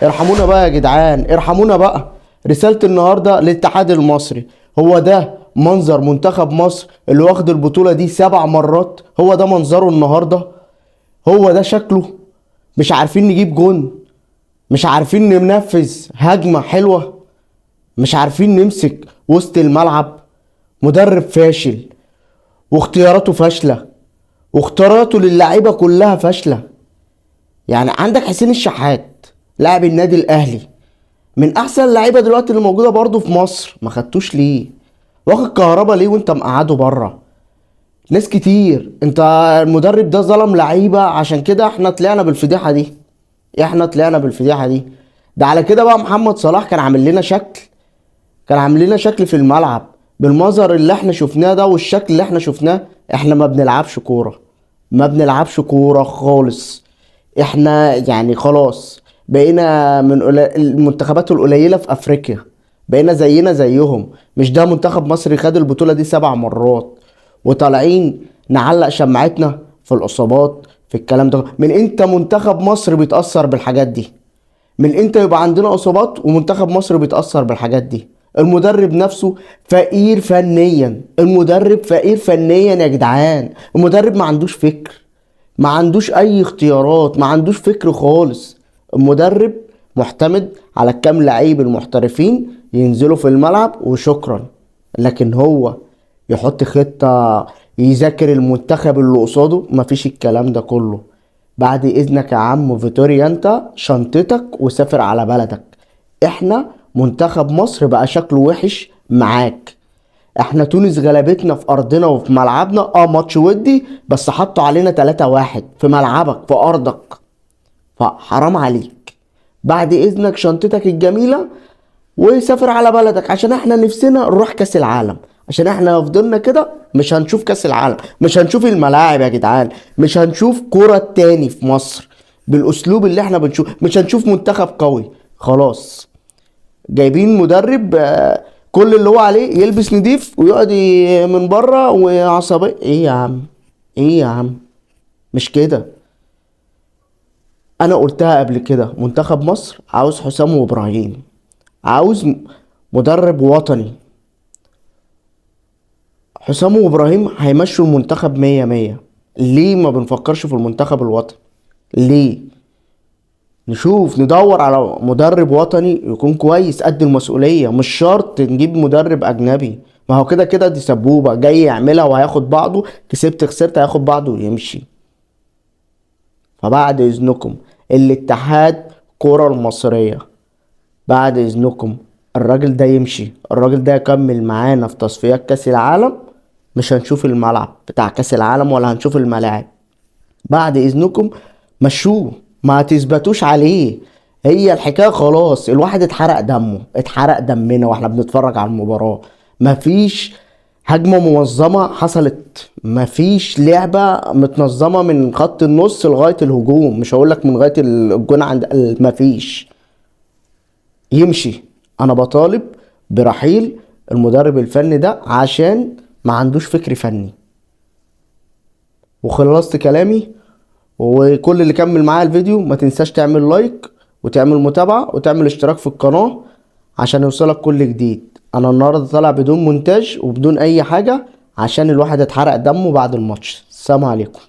ارحمونا بقى يا جدعان، ارحمونا بقى. رسالة النهاردة للاتحاد المصري، هو ده منظر منتخب مصر اللي واخد البطولة دي 7 مرات؟ هو ده منظره النهاردة؟ هو ده شكله؟ مش عارفين نجيب جون؟ مش عارفين ننفذ هجمة حلوة؟ مش عارفين نمسك وسط الملعب؟ مدرب فاشل، واختياراته فاشلة، واختياراته للعيبة كلها فاشلة. يعني عندك حسين الشحات لاعب النادي الاهلي، من احسن اللعيبه دلوقتي اللي موجوده برضه في مصر، ما خدتوش ليه؟ واخد كهربا ليه وانت مقعده بره؟ ناس كتير، انت المدرب ده ظلم لعيبه، عشان كده احنا طلعنا بالفضيحه دي. احنا طلعنا بالفضيحه دي. ده على كده بقى محمد صلاح كان عامل لنا شكل، كان عامل لنا شكل في الملعب. بالمظهر اللي احنا شفناه ده والشكل اللي احنا شفناه، احنا ما بنلعبش كوره، ما بنلعبش كوره خالص. احنا يعني خلاص بقينا من المنتخبات القليلة في افريقيا، بقينا زينا زيهم. مش ده منتخب مصر خد البطولة دي 7 مرات، وطالعين نعلق شمعتنا في الاصابات في الكلام ده؟ من امتى منتخب مصر بيتأثر بالحاجات دي؟ من امتى يبقى عندنا اصابات ومنتخب مصر بيتأثر بالحاجات دي؟ المدرب نفسه فقير فنيا، المدرب فقير فنيا يا جدعان. المدرب ما عندوش فكر، ما عندوش اي اختيارات، ما عندوش فكر خالص. المدرب معتمد على الكام لعيب المحترفين ينزلوا في الملعب وشكرا. لكن هو يحط خطة، يذاكر المنتخب اللي قصاده؟ مفيش الكلام ده كله. بعد اذنك يا عم فيتوريا، انت شنطتك وسافر على بلدك. احنا منتخب مصر بقى شكله وحش معاك. احنا تونس غلبتنا في ارضنا وفي ملعبنا، ماتش ودي بس حطوا علينا 3-1 في ملعبك في ارضك، فحرام عليك. بعد اذنك شنطتك الجميلة وسافر على بلدك، عشان احنا نفسنا نروح كاس العالم. عشان احنا لو فضلنا كده مش هنشوف كاس العالم، مش هنشوف الملاعب يا جدعان، مش هنشوف كرة تاني في مصر بالاسلوب اللي احنا بنشوف، مش هنشوف منتخب قوي. خلاص جايبين مدرب كل اللي هو عليه يلبس نضيف ويقعد من بره وعصبي. ايه يا عم؟ ايه يا عم؟ مش كده. انا قلتها قبل كده، منتخب مصر عاوز حسام وابراهيم، عاوز مدرب وطني. حسام وابراهيم هيمشوا المنتخب 100-100. ليه ما بنفكرش في المنتخب الوطني؟ ليه؟ نشوف ندور على مدرب وطني يكون كويس قد المسؤولية. مش شرط نجيب مدرب أجنبي، ما هو كده كده دي سبوبة جاي يعملها وهياخد بعضه، كسبت خسرت هياخد بعضه ويمشي. فبعد إذنكم الاتحاد كرة المصرية، بعد إذنكم الراجل ده يمشي، الراجل ده يكمل معانا في تصفيات كأس العالم. مش هنشوف الملعب بتاع كأس العالم ولا هنشوف الملاعب. بعد اذنكم مشوه، ما تثبتوش عليه. هي الحكايه خلاص، الواحد اتحرق دمه، اتحرق دمنا واحنا بنتفرج على المباراه. مفيش هجمه منظمه حصلت، مفيش لعبه متنظمه من خط النص لغايه الهجوم، مش هقولك من لغايه الجون عند مفيش. يمشي. انا بطالب برحيل المدرب الفني ده عشان ما عندوش فكر فني. وخلصت كلامي. وكل اللي كمل معايا الفيديو ما تنساش تعمل لايك وتعمل متابعة وتعمل اشتراك في القناة عشان يوصلك كل جديد. انا النهاردة طالع بدون مونتاج وبدون اي حاجة عشان الواحد اتحرق دمه بعد الماتش. السلام عليكم.